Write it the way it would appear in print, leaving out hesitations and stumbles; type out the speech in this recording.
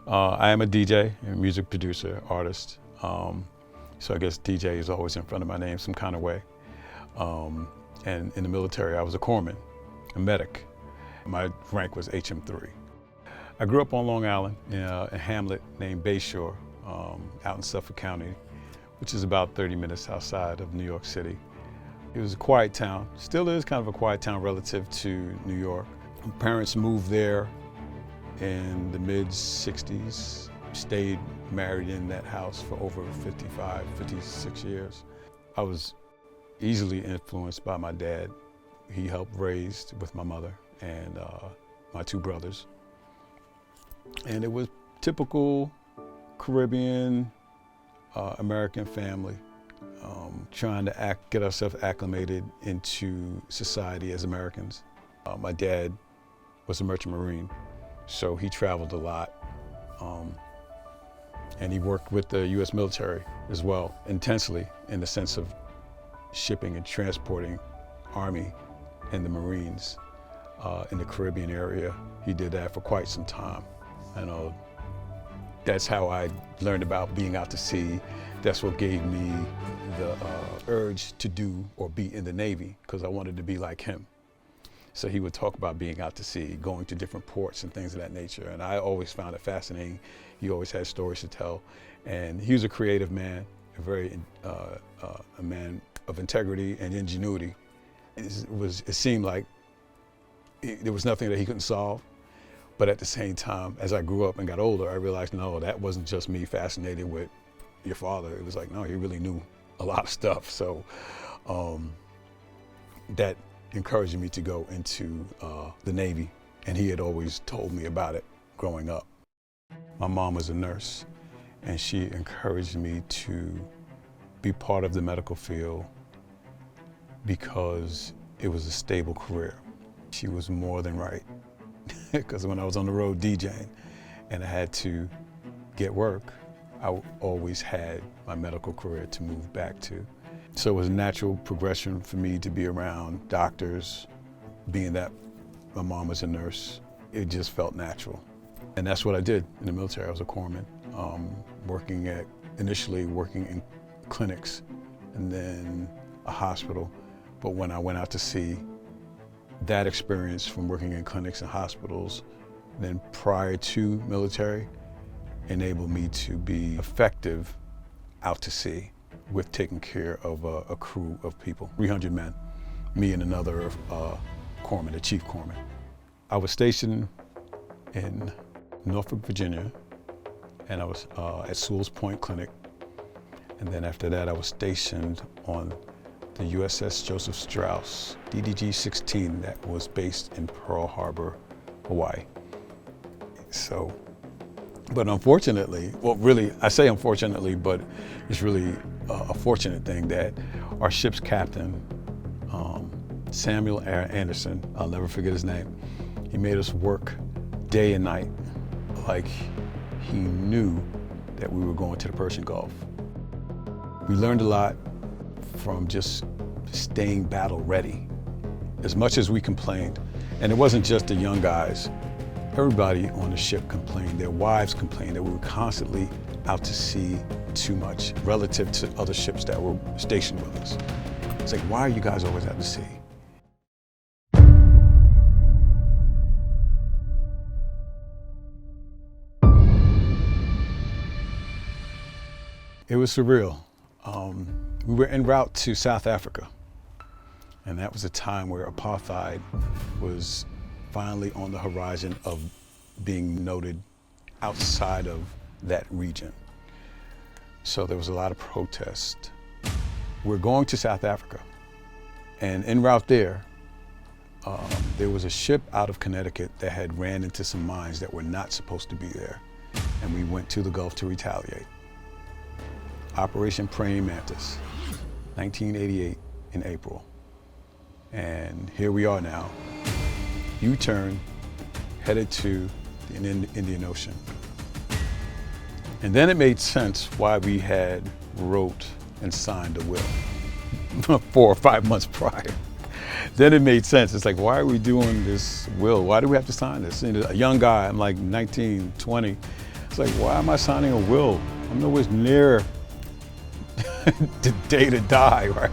I am a DJ, a music producer, artist. So I guess DJ is always in front of my name some kind of way. And in the military, I was a corpsman, a medic. My rank was HM3. I grew up on Long Island in a hamlet named Bayshore, out in Suffolk County, which is about 30 minutes outside of New York City. It was a quiet town, still is kind of a quiet town relative to New York. My parents moved there in the mid-60s, stayed married in that house for over 55, 56 years. I was easily influenced by my dad. He helped raise with my mother and my two brothers. And it was typical Caribbean, American family, trying to get ourselves acclimated into society as Americans. My dad was a merchant marine, so he traveled a lot. And he worked with the U.S. military as well, intensely, in the sense of shipping and transporting Army and the Marines in the Caribbean area. He did that for quite some time. That's how I learned about being out to sea. That's what gave me the urge to do or be in the Navy, because I wanted to be like him. So he would talk about being out to sea, going to different ports and things of that nature. And I always found it fascinating. He always had stories to tell. And he was a creative man, a man of integrity and ingenuity. It seemed like there was nothing that he couldn't solve. But at the same time, as I grew up and got older, I realized, no, that wasn't just me fascinated with your father. It was like, no, he really knew a lot of stuff. So that encouraged me to go into the Navy. And he had always told me about it growing up. My mom was a nurse, and she encouraged me to be part of the medical field because it was a stable career. She was more than right. Because when I was on the road DJing and I had to get work, I always had my medical career to move back to. So it was a natural progression for me to be around doctors, being that my mom was a nurse. It just felt natural. And that's what I did in the military. I was a corpsman, initially working in clinics and then a hospital. But when I went out to sea, that experience from working in clinics and hospitals, then prior to military, enabled me to be effective out to sea with taking care of a crew of people, 300 men, me and another corpsman, a chief corpsman. I was stationed in Norfolk, Virginia, and I was at Sewell's Point Clinic. And then after that, I was stationed on the USS Joseph Strauss, DDG-16, that was based in Pearl Harbor, Hawaii. So, but unfortunately, well, really, I say unfortunately, but it's really a fortunate thing that our ship's captain, Samuel Anderson, I'll never forget his name, he made us work day and night like he knew that we were going to the Persian Gulf. We learned a lot from just staying battle ready. As much as we complained, and it wasn't just the young guys, everybody on the ship complained, their wives complained that we were constantly out to sea too much relative to other ships that were stationed with us. It's like, why are you guys always out to sea? It was surreal. We were en route to South Africa, and that was a time where apartheid was finally on the horizon of being noted outside of that region. So there was a lot of protest. We're going to South Africa, and en route there was a ship out of Connecticut that had ran into some mines that were not supposed to be there, and we went to the Gulf to retaliate. Operation Praying Mantis, 1988 in April. And here we are now, U-turn, headed to the Indian Ocean. And then it made sense why we had wrote and signed a will 4 or 5 months prior. Then it made sense. It's like, why are we doing this will? Why do we have to sign this? And a young guy, I'm like 19, 20. It's like, why am I signing a will? I'm nowhere near the day to die, right?